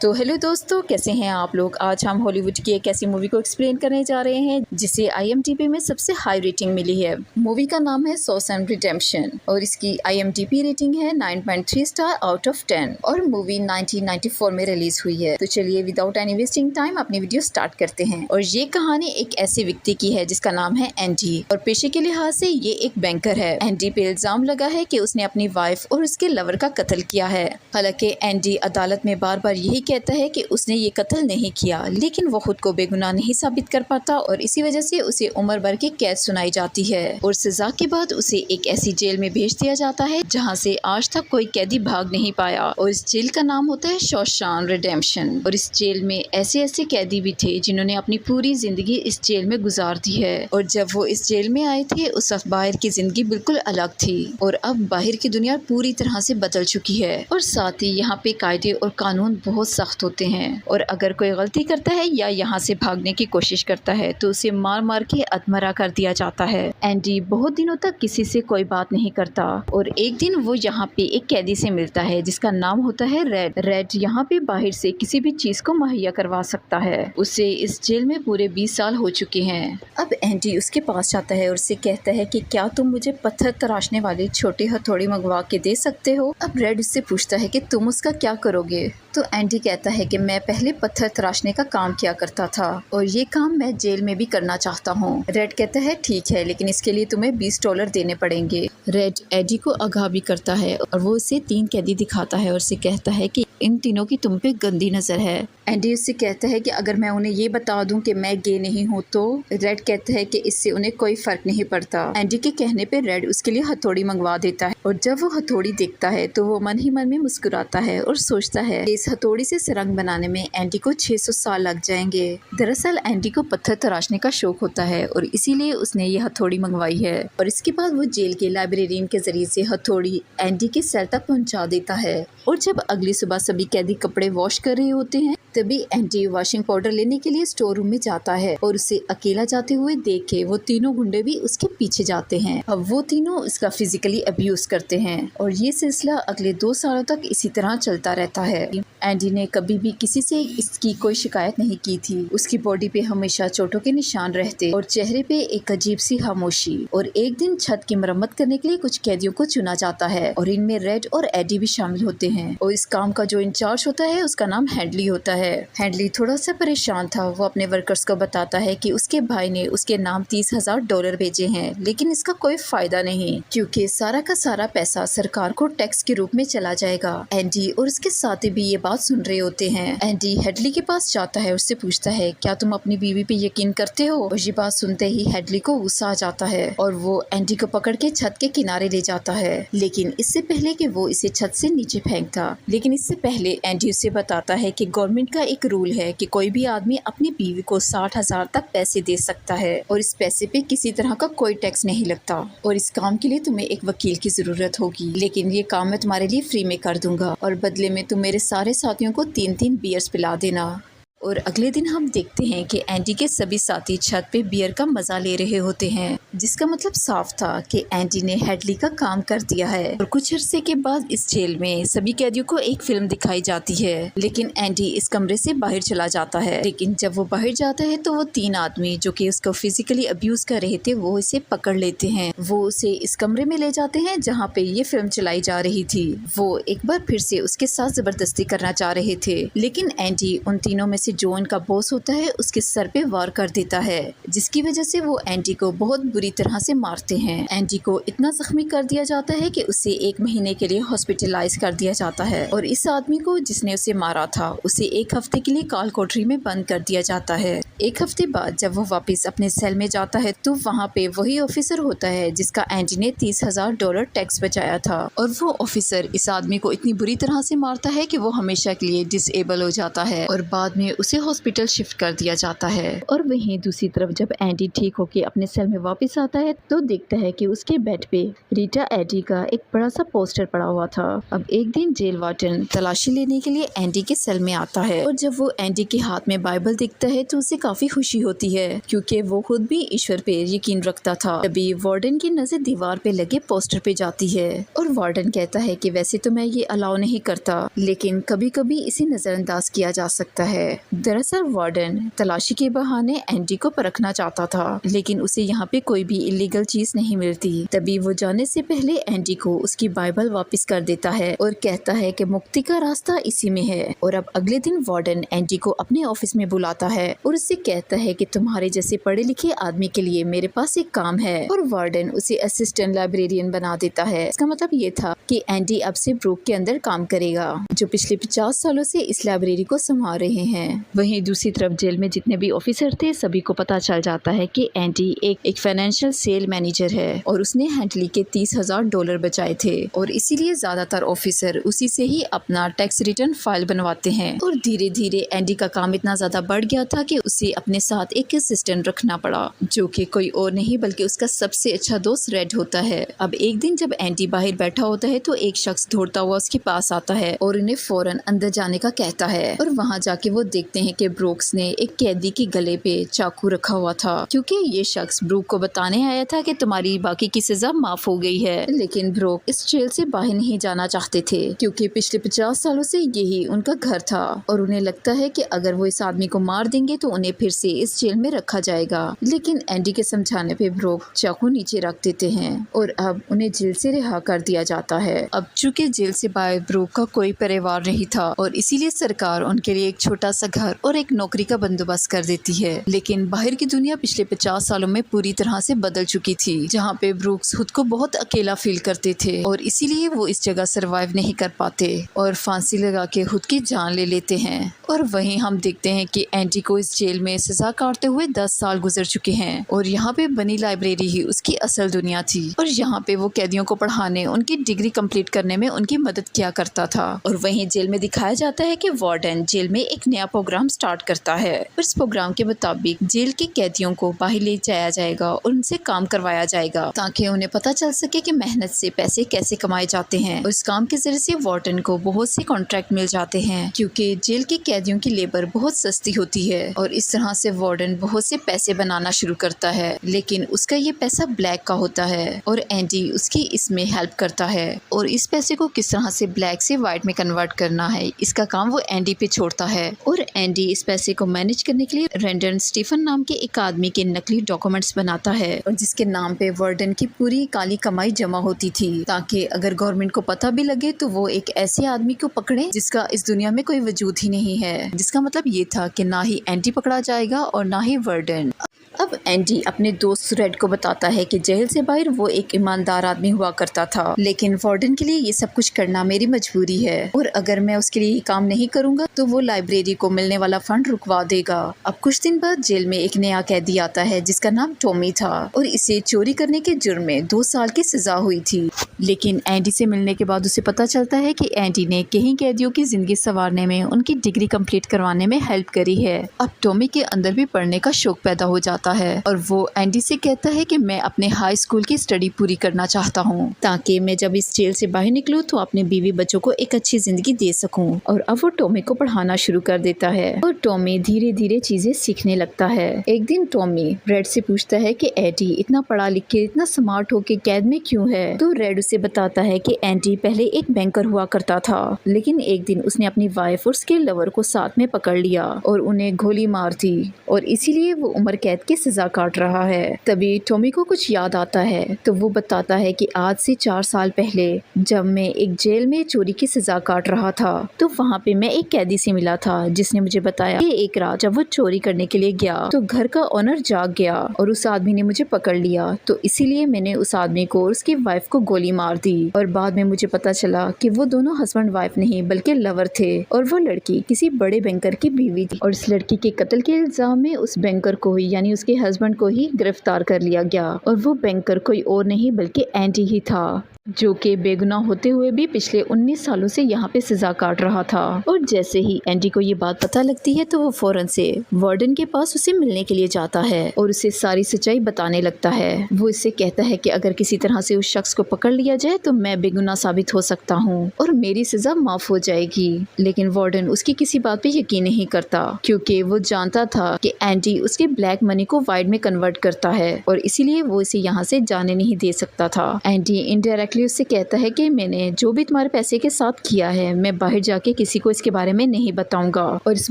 तो हेलो दोस्तों, कैसे हैं आप लोग। आज हम हॉलीवुड की एक ऐसी मूवी को एक्सप्लेन करने जा रहे हैं जिसे IMDb में सबसे हाई रेटिंग मिली है। मूवी का नाम है शॉशैंक रिडेम्पशन और इसकी IMDb रेटिंग है 9.3 स्टार आउट ऑफ 10 और मूवी 1994 में रिलीज हुई है। तो चलिए विदाउट एनी वेस्टिंग टाइम अपनी वीडियो स्टार्ट करते हैं। और ये कहानी एक ऐसे व्यक्ति की है जिसका नाम है एंडी और पेशे के लिहाज से ये एक बैंकर है। एंडी पे इल्जाम लगा है कि उसने अपनी वाइफ और उसके लवर का कत्ल किया है। हालांकि एंडी अदालत में बार बार यही कहता है कि उसने ये कत्ल नहीं किया, लेकिन वो खुद को बेगुनाह नहीं साबित कर पाता और इसी वजह से उसे उम्र भर की कैद सुनाई जाती है और सजा के बाद उसे एक ऐसी जेल में भेज दिया जाता है जहां से आज तक कोई कैदी भाग नहीं पाया और इस जेल का नाम होता है शॉशैंक रिडेम्पशन। और इस जेल में ऐसे ऐसे कैदी भी थे जिन्होंने अपनी पूरी जिंदगी इस जेल में गुजार दी है और जब वो इस जेल में आए थे उस वक्त बाहर की जिंदगी बिल्कुल अलग थी और अब बाहर की दुनिया पूरी तरह से बदल चुकी है और साथ ही यहाँ पे कायदे और कानून बहुत सख्त होते हैं और अगर कोई गलती करता है या यहाँ से भागने की कोशिश करता है तो उसे मार मार के अधमरा कर दिया जाता है। एंडी बहुत दिनों तक किसी से कोई बात नहीं करता और एक दिन वो यहाँ पे एक कैदी से मिलता है जिसका नाम होता है रेड यहाँ पे बाहर से किसी भी चीज को मुहैया करवा सकता है। उसे इस जेल में पूरे 20 साल हो चुके हैं। अब एंडी उसके पास जाता है और उससे कहता है कि क्या तुम मुझे पत्थर तराशने वाली छोटी हथौड़ी मंगवा के दे सकते हो। अब रेड उससे पूछता है कि तुम उसका क्या करोगे। तो एंडी कहता है कि मैं पहले पत्थर तराशने का काम किया करता था और ये काम मैं जेल में भी करना चाहता हूँ। रेड कहता है ठीक है, लेकिन इसके लिए तुम्हें $20 देने पड़ेंगे। रेड एंडी को आगाह भी करता है और वो उसे 3 कैदी दिखाता है और उसे कहता है कि इन तीनों की तुम पे गंदी नजर है। एंडी उससे कहता है कि अगर मैं उन्हें ये बता दूं कि मैं गे नहीं हूँ तो। रेड कहता है कि इससे उन्हें कोई फर्क नहीं पड़ता। एंडी के कहने पे रेड उसके लिए हथौड़ी मंगवा देता है और जब वो हथौड़ी देखता है तो वो मन ही मन में मुस्कुराता है और सोचता है कि इस हथौड़ी से सुरंग बनाने में एंडी को 600 साल लग जाएंगे। दरअसल एंडी को पत्थर तराशने का शौक होता है और इसीलिए उसने ये हथौड़ी मंगवाई है और इसके बाद वो जेल के लाइब्रेरियन के जरिए से हथौड़ी एंडी के सेल तक पहुंचा देता है। और जब अगली सुबह सभी कैदी कपड़े वॉश कर रहे होते हैं तभी एंडी वॉशिंग पाउडर लेने के लिए स्टोर रूम में जाता है और उसे अकेला जाते हुए देख के वो तीनों गुंडे भी उसके पीछे जाते हैं। अब वो तीनों उसका फिजिकली अब्यूज करते हैं और ये सिलसिला अगले 2 सालों तक इसी तरह चलता रहता है। एंडी ने कभी भी किसी से इसकी कोई शिकायत नहीं की थी। उसकी बॉडी पे हमेशा चोटों के निशान रहते और चेहरे पे एक अजीब सी खामोशी। और एक दिन छत की मरम्मत करने के लिए कुछ कैदियों को चुना जाता है और इनमें रेड और एडी भी शामिल होते हैं और इस काम का जो इंचार्ज होता है उसका नाम हैंडली होता है। हैंडली थोड़ा सा परेशान था। वो अपने वर्कर्स को बताता है कि उसके भाई ने उसके नाम $30,000 भेजे हैं, लेकिन इसका कोई फायदा नहीं क्योंकि सारा का सारा पैसा सरकार को टैक्स के रूप में चला जाएगा। एंडी और उसके साथी भी ये बात सुन रहे होते हैं। एंडी हैंडली के पास जाता है, उससे पूछता है क्या तुम अपनी बीवी पे यकीन करते हो। और ये बात सुनते ही हैंडली को गुस्सा आ जाता है और वो एंडी को पकड़ के छत के किनारे ले जाता है, लेकिन इससे पहले कि वो इसे छत से नीचे फेंकता। लेकिन इससे पहले एंडी उसे बताता है कि गवर्नमेंट का एक रूल है कि कोई भी आदमी अपनी बीवी को 60,000 तक पैसे दे सकता है और इस पैसे पे किसी तरह का कोई टैक्स नहीं लगता और इस काम के लिए तुम्हें एक वकील की जरूरत होगी, लेकिन ये काम मैं तुम्हारे लिए फ्री में कर दूंगा और बदले में तुम मेरे सारे साथियों को 3-3 बियर्स पिला देना। और अगले दिन हम देखते हैं कि एंडी के सभी साथी छत पे बियर का मजा ले रहे होते हैं, जिसका मतलब साफ था कि एंडी ने हैंडली का काम कर दिया है। और कुछ अरसे के बाद इस जेल में सभी कैदियों को एक फिल्म दिखाई जाती है, लेकिन एंडी इस कमरे से बाहर चला जाता है। लेकिन जब वो बाहर जाता है तो वो 3 आदमी जो कि उसको फिजिकली अब्यूज कर रहे थे वो इसे पकड़ लेते हैं। वो उसे इस कमरे में ले जाते हैं जहाँ पे ये फिल्म चलाई जा रही थी। वो एक बार फिर से उसके साथ जबरदस्ती करना चाह रहे थे, लेकिन एंडी उन तीनों में जो उनका बॉस होता है उसके सर पे वार कर देता है, जिसकी वजह से वो एंडी को बहुत बुरी तरह से मारते हैं। एंडी को इतना जख्मी कर दिया जाता है कि उसे 1 महीने के लिए हॉस्पिटलाइज कर दिया जाता है और इस आदमी को जिसने उसे मारा था उसे 1 हफ्ते के लिए काल कोठरी में बंद कर दिया जाता है। 1 हफ्ते बाद जब वो वापस अपने सेल में जाता है तो वहाँ पे वही ऑफिसर होता है जिसका एंडी ने $30,000 टैक्स बचाया था और वो ऑफिसर इस आदमी को इतनी बुरी तरह से मारता है कि वो हमेशा के लिए डिसेबल हो जाता है और बाद में उसे हॉस्पिटल शिफ्ट कर दिया जाता है। और वहीं दूसरी तरफ जब एंडी ठीक होकर अपने सेल में वापस आता है तो देखता है कि उसके बेड पे रीटा एडी का एक बड़ा सा पोस्टर पड़ा हुआ था। अब एक दिन जेल वार्डन तलाशी लेने के लिए एंडी के सेल में आता है और जब वो एंडी के हाथ में बाइबल देखता है तो उसे काफी खुशी होती है क्योंकि वो खुद भी ईश्वर पे यकीन रखता था। तभी वार्डन की नजर दीवार पे लगे पोस्टर पे जाती है और वार्डन कहता है कि वैसे तो मैं ये अलाउ नहीं करता, लेकिन कभी कभी इसे नजरअंदाज किया जा सकता है। दरअसल वार्डन तलाशी के बहाने एंडी को परखना चाहता था, लेकिन उसे यहाँ पे कोई भी इलीगल चीज नहीं मिलती। तभी वो जाने से पहले एंडी को उसकी बाइबल वापस कर देता है और कहता है कि मुक्ति का रास्ता इसी में है। और अब अगले दिन वार्डन एंडी को अपने ऑफिस में बुलाता है और उससे कहता है कि तुम्हारे जैसे पढ़े लिखे आदमी के लिए मेरे पास एक काम है। और वार्डन उसे असिस्टेंट लाइब्रेरियन बना देता है। इसका मतलब ये था कि एंडी अब से ब्रूक के अंदर काम करेगा, जो पिछले 50 सालों से इस लाइब्रेरी को संभाल रहे हैं। वहीं दूसरी तरफ जेल में जितने भी ऑफिसर थे सभी को पता चल जाता है कि एंडी एक फाइनेंशियल सेल मैनेजर है और उसने हैंटली के $30,000 बचाए थे और इसीलिए ज्यादातर ऑफिसर उसी से ही अपना टैक्स रिटर्न फाइल बनवाते हैं। और धीरे धीरे एंडी का काम इतना ज्यादा बढ़ गया था कि उसे अपने साथ एक असिस्टेंट रखना पड़ा, जो कि कोई और नहीं बल्कि उसका सबसे अच्छा दोस्त रेड होता है। अब एक दिन जब एंडी बाहर बैठा होता है तो एक शख्स दौड़ता हुआ उसके पास आता है और उन्हें फौरन अंदर जाने का कहता है। और वहाँ जाके वो देखते हैं कि ब्रूक्स ने एक कैदी के गले पे चाकू रखा हुआ था, क्योंकि ये शख्स ब्रूक को बताने आया था कि तुम्हारी बाकी की सजा माफ हो गई है। लेकिन ब्रूक इस जेल से बाहर नहीं जाना चाहते थे क्योंकि पिछले 50 सालों से यही उनका घर था और उन्हें लगता है कि अगर वो इस आदमी को मार देंगे तो उन्हें फिर से इस जेल में रखा जाएगा। लेकिन एंडी के समझाने पे ब्रूक चाकू नीचे रख देते हैं और अब उन्हें जेल से रिहा कर दिया जाता है। अब चूंकि जेल से बाहर ब्रूक का कोई परिवार नहीं था और इसीलिए सरकार उनके लिए एक छोटा सा घर और एक नौकरी का बंदोबस्त कर देती है। लेकिन बाहर की दुनिया पिछले 50 सालों में पूरी तरह से बदल चुकी थी, जहाँ पे ब्रूक्स खुद को बहुत अकेला फील करते थे और इसीलिए वो इस जगह सरवाइव नहीं कर पाते और फांसी लगा के खुद की जान ले लेते हैं। और वहीं हम देखते हैं कि एंडी को इस जेल में सजा काटते हुए 10 साल गुजर चुके हैं और यहाँ पे बनी लाइब्रेरी ही उसकी असल दुनिया थी और यहाँ पे वो कैदियों को पढ़ाने, उनकी डिग्री कंप्लीट करने में उनकी मदद किया करता था। और वहीं जेल में दिखाया जाता है कि वार्डन जेल में एक नया प्रोग्राम स्टार्ट करता है और इस प्रोग्राम के मुताबिक जेल के कैदियों को बाहर ले जाया जाएगा और उनसे काम करवाया जाएगा ताकि उन्हें पता चल सके कि मेहनत से पैसे कैसे कमाए जाते हैं। और इस काम के जरिए से वार्डन को बहुत से कॉन्ट्रैक्ट मिल जाते हैं क्योंकि जेल के कैदियों की लेबर बहुत सस्ती होती है और इस तरह से वार्डन बहुत से पैसे बनाना शुरू करता है। लेकिन उसका ये पैसा ब्लैक का होता है और एंडी उसकी इसमें हेल्प करता है और इस पैसे को किस तरह से ब्लैक से व्हाइट में कन्वर्ट करना है इसका काम वो एंडी पे छोड़ता है। और एंडी इस पैसे को मैनेज करने के लिए रेंडन स्टीफन नाम के एक आदमी के नकली डॉक्यूमेंट्स बनाता है और जिसके नाम पे वार्डन की पूरी काली कमाई जमा होती थी ताकि अगर गवर्नमेंट को पता भी लगे तो वो एक ऐसे आदमी को पकड़े जिसका इस दुनिया में कोई वजूद ही नहीं है। जिसका मतलब ये था कि ना ही एंडी पकड़ा जाएगा और ना ही वार्डन। अब एंडी अपने दोस्त रेड को बताता है कि जेल से बाहर वो एक ईमानदार आदमी हुआ करता था, लेकिन वार्डन के लिए ये सब कुछ करना मेरी मजबूरी है और अगर मैं उसके लिए काम नहीं करूंगा तो वो लाइब्रेरी को मिलने वाला फंड रुकवा देगा। अब कुछ दिन बाद जेल में एक नया कैदी आता है जिसका नाम टॉमी था और इसे चोरी करने के जुर्म में 2 साल की सजा हुई थी। लेकिन एंडी से मिलने के बाद उसे पता चलता है कि एंडी ने कई कैदियों की जिंदगी संवारने में, उनकी डिग्री कंप्लीट करवाने में हेल्प करी है। अब टॉमी के अंदर भी पढ़ने का शौक पैदा हो जाता है और वो एंडी से कहता है कि मैं अपने हाई स्कूल की स्टडी पूरी करना चाहता हूँ ताकि मैं जब इस जेल से बाहर निकलूँ तो अपने बीवी बच्चों को एक अच्छी जिंदगी दे सकूँ। और अब वो टॉमी को पढ़ाना शुरू कर देता है और टॉमी धीरे धीरे चीजें सीखने लगता है। एक दिन टॉमी रेड से पूछता है कि एंडी इतना पढ़ा लिख के, इतना स्मार्ट होके कैद में क्यों है? तो रेड उसे बताता है कि एंडी पहले एक बैंकर हुआ करता था, लेकिन एक दिन उसने अपनी वाइफ और उसके लवर को साथ में पकड़ लिया और उन्हें गोली मार दी और इसीलिए वो उम्र कैद की सजा काट रहा है। तभी टॉमी को कुछ याद आता है तो वो बताता है कि आज से 4 साल पहले जब मैं एक जेल में चोरी की सजा काट रहा था तो वहाँ पे मैं एक कैदी से मिला था जिसने मुझे बताया कि एक रात जब वो चोरी करने के लिए गया तो घर का ओनर जाग गया और उस आदमी ने मुझे पकड़ लिया, तो इसीलिए मैंने उस आदमी को और उसकी वाइफ को गोली मार दी। और बाद में मुझे पता चला कि वो दोनों हस्बैंड वाइफ नहीं बल्कि लवर थे और वो लड़की किसी बड़े बैंकर की बीवी थी और इस लड़की के कत्ल के इल्जाम में उस बैंकर को यानी उसके के हस्बैंड को ही गिरफ्तार कर लिया गया और वो बैंकर कोई और नहीं बल्कि एंडी ही था, जो कि बेगुनाह होते हुए भी पिछले 19 सालों से यहाँ पे सजा काट रहा था। और जैसे ही एंडी को ये बात पता लगती है तो वो फौरन से वार्डन के पास उसे मिलने के लिए जाता है और उसे सारी सच्चाई बताने लगता है। वो इससे कहता है कि अगर किसी तरह से उस शख्स को पकड़ लिया जाए तो मैं बेगुनाह साबित हो सकता हूँ और मेरी सजा माफ हो जाएगी। लेकिन वार्डन उसकी किसी बात पे यकीन नहीं करता, क्योंकि वो जानता था कि एंडी उसके ब्लैक मनी को वाइट में कन्वर्ट करता है और इसीलिए वो इसे यहाँ से जाने नहीं दे सकता था। एंडी इनडायरेक्टली उससे कहता है कि मैंने जो भी तुम्हारे पैसे के साथ किया है मैं बाहर जाके किसी को इसके बारे में नहीं बताऊंगा। और इस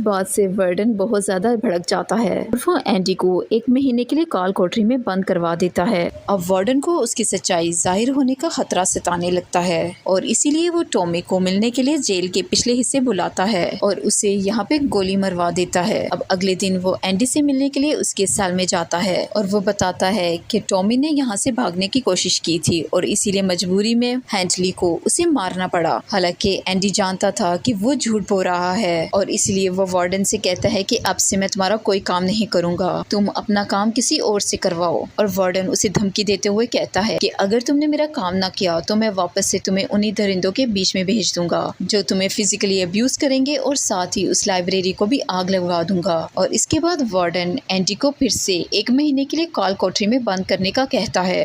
बात से वार्डन बहुत ज्यादा भड़क जाता है और वो एंडी को 1 महीने के लिए काल कोठरी में बंद करवा देता है। अब वार्डन को उसकी सच्चाई जाहिर होने का खतरा सताने लगता है और इसीलिए वो टॉमी को मिलने के लिए जेल के पिछले हिस्से बुलाता है और उसे यहाँ पे गोली मरवा देता है। अब अगले दिन वो एंडी से मिलने के लिए उसके सेल में जाता है और वो बताता है कि टॉमी ने यहाँ से भागने की कोशिश की थी और इसीलिए मजबूरी में हैंटली को उसे मारना पड़ा। हालांकि एंडी जानता था कि वो झूठ बोल रहा है और इसलिए वो वार्डन से कहता है कि अब से मैं तुम्हारा कोई काम नहीं करूंगा, तुम अपना काम किसी और से करवाओ। और वार्डन उसे धमकी देते हुए कहता है कि अगर तुमने मेरा काम ना किया तो मैं वापस से तुम्हें उन्हीं दरिंदों के बीच में भेज दूंगा जो तुम्हें फिजिकली अब्यूज करेंगे और साथ ही उस लाइब्रेरी को भी आग लगवा दूंगा। और इसके बाद वार्डन एंडी को फिर से 1 महीने के लिए काल कोठरी में बंद करने का कहता है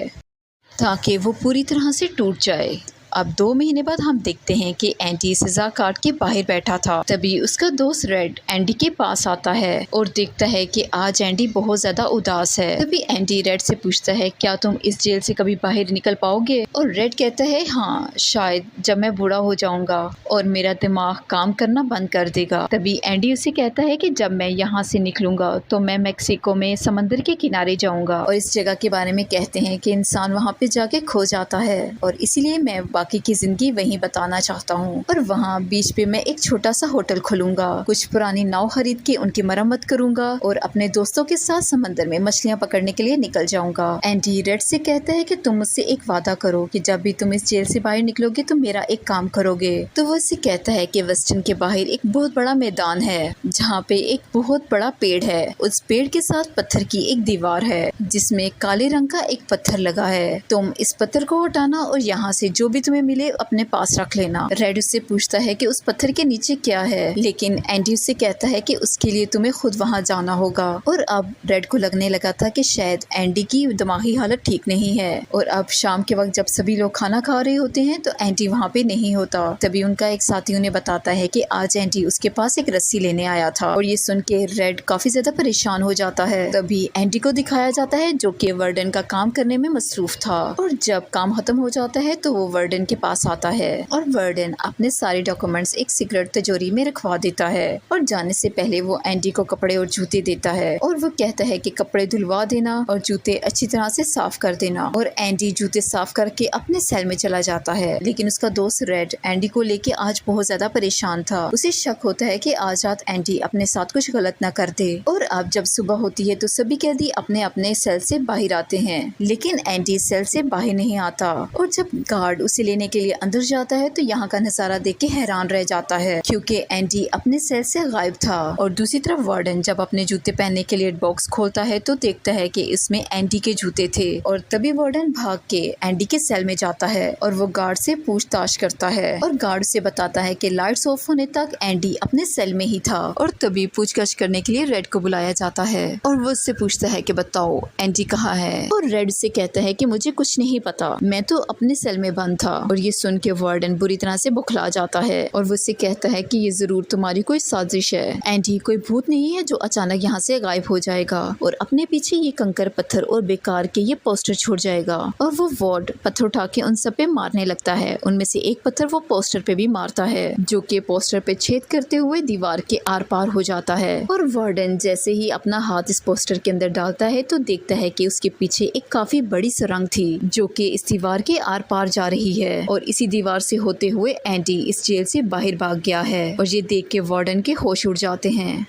ताकि वो पूरी तरह से टूट जाए। अब 2 महीने बाद हम देखते हैं कि एंडी सजा काट के बाहर बैठा था। तभी उसका दोस्त रेड एंडी के पास आता है और देखता है कि आज एंडी बहुत ज्यादा उदास है। तभी एंडी रेड से पूछता है क्या तुम इस जेल से कभी बाहर निकल पाओगे? और रेड कहता है हाँ, शायद जब मैं बूढ़ा हो जाऊंगा और मेरा दिमाग काम करना बंद कर देगा। तभी एंडी उसे कहता है कि जब मैं यहाँ से निकलूंगा तो मैं मेक्सिको में समंदर के किनारे जाऊंगा और इस जगह के बारे में कहते हैं कि इंसान वहाँ पे जाके खो जाता है और इसीलिए मैं बाकी की जिंदगी वहीं बताना चाहता हूँ। और वहाँ बीच पे मैं एक छोटा सा होटल खोलूंगा, कुछ पुरानी नाव खरीद के उनकी मरम्मत करूंगा और अपने दोस्तों के साथ समंदर में मछलियाँ पकड़ने के लिए निकल जाऊंगा। एंडी रेड से कहता है कि तुम मुझसे एक वादा करो कि जब भी तुम इस जेल से बाहर निकलोगे तो मेरा एक काम करोगे। तो वो उससे कहता है कि वेस्टर्न के बाहर एक बहुत बड़ा मैदान है जहाँ पे एक बहुत बड़ा पेड़ है। उस पेड़ के साथ पत्थर की एक दीवार है जिसमें काले रंग का एक पत्थर लगा है। तुम इस पत्थर को हटाना और यहाँ से जो भी तुम्हें मिले अपने पास रख लेना। रेड उससे पूछता है कि उस पत्थर के नीचे क्या है, लेकिन एंडी उससे कहता है कि उसके लिए तुम्हें खुद वहां जाना होगा। और अब रेड को लगने लगा था कि शायद एंडी की दिमागी हालत ठीक नहीं है। और अब शाम के वक्त जब सभी लोग खाना खा रहे होते हैं तो एंडी वहाँ पे नहीं होता। तभी उनका एक साथी उन्हें बताता है कि आज एंडी उसके पास एक रस्सी लेने आया था और ये सुन के रेड काफी ज्यादा परेशान हो जाता है। तभी एंडी को दिखाया जाता है जो कि वार्डन का काम करने में मसरूफ था और जब काम खत्म हो जाता है तो वो वार्डन के पास आता है और वार्डन अपने सारे डॉक्यूमेंट्स एक सिगरेट तिजोरी में रखवा देता है और जाने से पहले वो एंडी को कपड़े और जूते देता है और वो कहता है कि कपड़े धुलवा देना और जूते अच्छी तरह से साफ कर देना। और एंडी जूते साफ करके अपने सेल में चला जाता है। लेकिन उसका दोस्त रेड एंडी को लेके आज बहुत ज्यादा परेशान था। उसे शक होता है कि आज रात एंडी अपने साथ कुछ गलत न कर दे। और अब जब सुबह होती है तो सभी कैदी अपने अपने सेल से बाहर आते हैं, लेकिन एंडी सेल से बाहर नहीं आता। और जब गार्ड उसे लेने के लिए अंदर जाता है तो यहाँ का नजारा देख के हैरान रह जाता है क्योंकि एंडी अपने सेल से गायब था। और दूसरी तरफ वार्डन जब अपने जूते पहनने के लिए बॉक्स खोलता है तो देखता है कि इसमें एंडी के जूते थे। और तभी वार्डन भाग के एंडी के सेल में जाता है और वो गार्ड से पूछताछ करता है और गार्ड से बताता है कि लाइट्स ऑफ होने तक एंडी अपने सेल में ही था। और तभी पूछताछ करने के लिए रेड को बुलाया जाता है और वो उससे पूछता है कि बताओ एंडी कहाँ है। और रेड से कहता है कि मुझे कुछ नहीं पता, मैं तो अपने सेल में बंद था। और ये सुन के वार्डन बुरी तरह से बुखला जाता है और वो उससे कहता है कि ये जरूर तुम्हारी कोई साजिश है। एंडी कोई भूत नहीं है जो अचानक यहाँ से गायब हो जाएगा और अपने पीछे ये कंकर पत्थर और बेकार के ये पोस्टर छोड़ जाएगा। और वो वार्ड पत्थर उठा के उन सब पे मारने लगता है। उनमें से एक पत्थर वो पोस्टर पे भी मारता है जो कि पोस्टर पे छेद करते हुए दीवार के आर पार हो जाता है। और वार्डन जैसे ही अपना हाथ इस पोस्टर के अंदर डालता है तो देखता है कि उसके पीछे एक काफी बड़ी सुरंग थी जो कि इस दीवार के आर पार जा रही है और इसी दीवार से होते हुए एंडी इस जेल से बाहर भाग गया है। और ये देख के वार्डन के होश उड़ जाते हैं।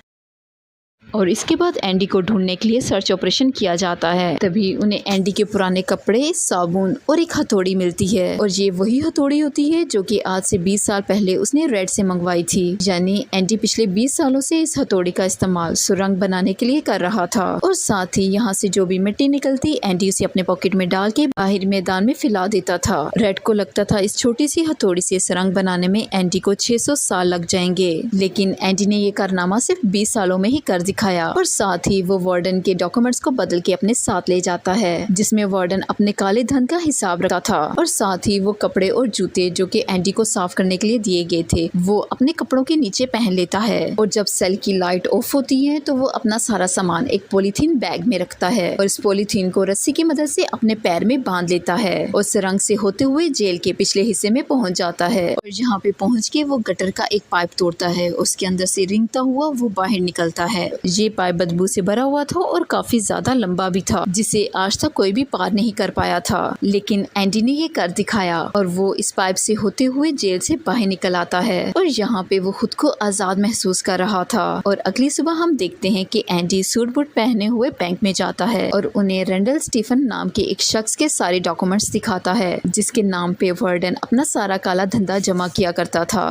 और इसके बाद एंडी को ढूंढने के लिए सर्च ऑपरेशन किया जाता है। तभी उन्हें एंडी के पुराने कपड़े, साबुन और एक हथौड़ी मिलती है और ये वही हथौड़ी होती है जो कि आज से 20 साल पहले उसने रेड से मंगवाई थी। यानी एंडी पिछले 20 सालों से इस हथौड़ी का इस्तेमाल सुरंग बनाने के लिए कर रहा था और साथ ही यहाँ से जो भी मिट्टी निकलती एंडी उसे अपने पॉकेट में डाल के बाहर मैदान में फैला देता था। रेड को लगता था इस छोटी सी हथौड़ी से सुरंग बनाने में एंडी को 600 साल लग जाएंगे, लेकिन एंडी ने ये कारनामा सिर्फ 20 सालों में ही कर दिखाया और साथ ही वो वार्डन के डॉक्यूमेंट्स को बदल के अपने साथ ले जाता है, जिसमें वार्डन अपने काले धन का हिसाब रखता था और साथ ही वो कपड़े और जूते जो कि एंडी को साफ करने के लिए दिए गए थे वो अपने कपड़ों के नीचे पहन लेता है। और जब सेल की लाइट ऑफ होती है तो वो अपना सारा सामान एक पॉलीथीन बैग में रखता है और इस पॉलीथीन को रस्सी की मदद से अपने पैर में बांध लेता है और सुरंग से होते हुए जेल के पिछले हिस्से में पहुंच जाता है और यहाँ पे पहुंच के वो गटर का एक पाइप तोड़ता है, उसके अंदर से रिंगता हुआ वो बाहर निकलता है। ये पाइप बदबू से भरा हुआ था और काफी ज्यादा लंबा भी था, जिसे आज तक कोई भी पार नहीं कर पाया था, लेकिन एंडी ने ये कर दिखाया और वो इस पाइप से होते हुए जेल से बाहर निकल आता है और यहाँ पे वो खुद को आजाद महसूस कर रहा था। और अगली सुबह हम देखते हैं कि एंडी सूट बूट पहने हुए बैंक में जाता है और उन्हें रेंडल स्टीफन नाम के एक शख्स के सारे डॉक्यूमेंट्स दिखाता है, जिसके नाम पे वार्डन अपना सारा काला धंधा जमा किया करता था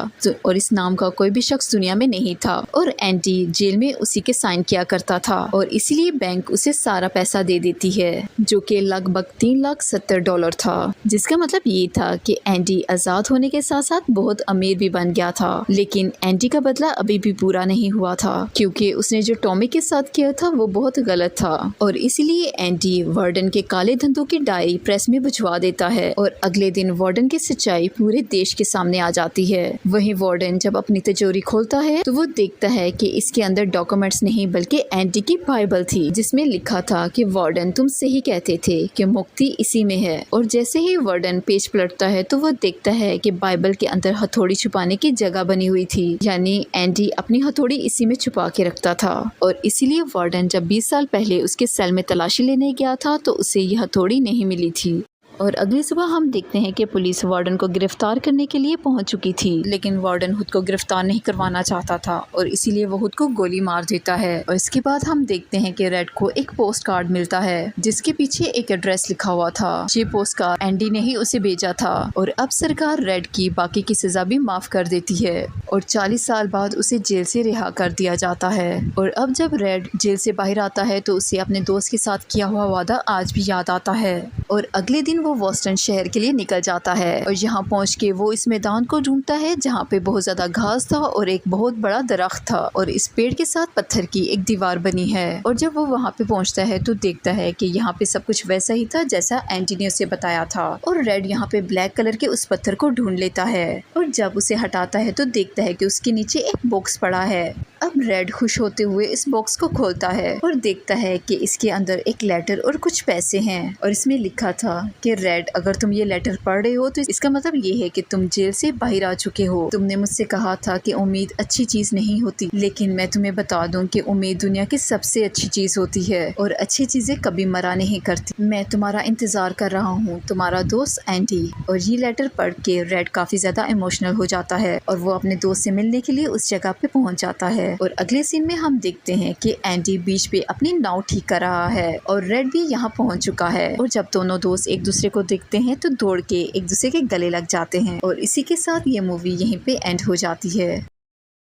और इस नाम का कोई भी शख्स दुनिया में नहीं था और एंडी जेल में उसी के साइन किया करता था और इसीलिए बैंक उसे सारा पैसा दे देती है, जो कि लगभग $370 था, जिसका मतलब ये था कि एंडी आजाद होने के साथ साथ बहुत अमीर भी बन गया था। लेकिन एंडी का बदला अभी भी पूरा नहीं हुआ था, क्योंकि उसने जो टॉमी के साथ किया था वो बहुत गलत था और इसीलिए एंडी वार्डन के काले धंधों की डायरी प्रेस में भिजवा देता है और अगले दिन वार्डन की सच्चाई पूरे देश के सामने आ जाती है। वहीं वार्डन जब अपनी तिजोरी खोलता है तो वो देखता है कि इसके अंदर डॉक्यूमेंट्स नहीं बल्कि एंडी की बाइबल थी, जिसमें लिखा था कि वार्डन तुम सही कहते थे कि मुक्ति इसी में है। और जैसे ही वार्डन पेज पलटता है तो वो देखता है कि बाइबल के अंदर हथौड़ी छुपाने की जगह बनी हुई थी, यानी एंडी अपनी हथौड़ी इसी में छुपा के रखता था और इसीलिए वार्डन जब 20 साल पहले उसके सेल में तलाशी लेने गया था तो उसे यह हथौड़ी नहीं मिली थी। और अगली सुबह हम देखते हैं कि पुलिस वार्डन को गिरफ्तार करने के लिए पहुंच चुकी थी, लेकिन वार्डन खुद को गिरफ्तार नहीं करवाना चाहता था और इसीलिए वो खुद को गोली मार देता है। और इसके बाद हम देखते हैं कि रेड को एक पोस्ट कार्ड मिलता है जिसके पीछे एक एड्रेस लिखा हुआ था। ये पोस्ट कार्ड एंडी ने ही उसे भेजा था और अब सरकार रेड की बाकी की सजा भी माफ कर देती है और 40 साल बाद उसे जेल से रिहा कर दिया जाता है। और अब जब रेड जेल से बाहर आता है तो उसे अपने दोस्त के साथ किया हुआ वादा आज भी याद आता है और अगले दिन वो बोस्टन शहर के लिए निकल जाता है और यहाँ पहुँच के वो इस मैदान को ढूंढता है जहाँ पे बहुत ज्यादा घास था और एक बहुत बड़ा दरख्त था और इस पेड़ के साथ पत्थर की एक दीवार बनी है। और जब वो वहाँ पे पहुँचता है तो देखता है कि यहाँ पे सब कुछ वैसा ही था जैसा एंटी ने उसे बताया था और रेड यहाँ पे ब्लैक कलर के उस पत्थर को ढूंढ लेता है और जब उसे हटाता है तो देखता है कि उसके नीचे एक बॉक्स पड़ा है। अब रेड खुश होते हुए इस बॉक्स को खोलता है और देखता है कि इसके अंदर एक लेटर और कुछ पैसे हैं और इसमें लिखा था कि रेड अगर तुम ये लेटर पढ़ रहे हो तो इसका मतलब ये है कि तुम जेल से बाहर आ चुके हो। तुमने मुझसे कहा था कि उम्मीद अच्छी चीज नहीं होती, लेकिन मैं तुम्हें बता दूं कि उम्मीद दुनिया की सबसे अच्छी चीज होती है और अच्छी चीजें कभी मरा नहीं करती। मैं तुम्हारा इंतजार कर रहा हूँ, तुम्हारा दोस्त एंडी। और ये लेटर पढ़ के रेड काफी ज्यादा इमोशनल हो जाता है और वो अपने दोस्त से मिलने के लिए उस जगह पे पहुंच जाता है। और अगले सीन में हम देखते हैं कि एंडी बीच पे अपनी नाव ठीक कर रहा है और रेड भी यहाँ पहुंच चुका है और जब दोनों दोस्त एक दूसरे को देखते हैं तो दौड़ के एक दूसरे के गले लग जाते हैं और इसी के साथ ये मूवी यहीं पे एंड हो जाती है।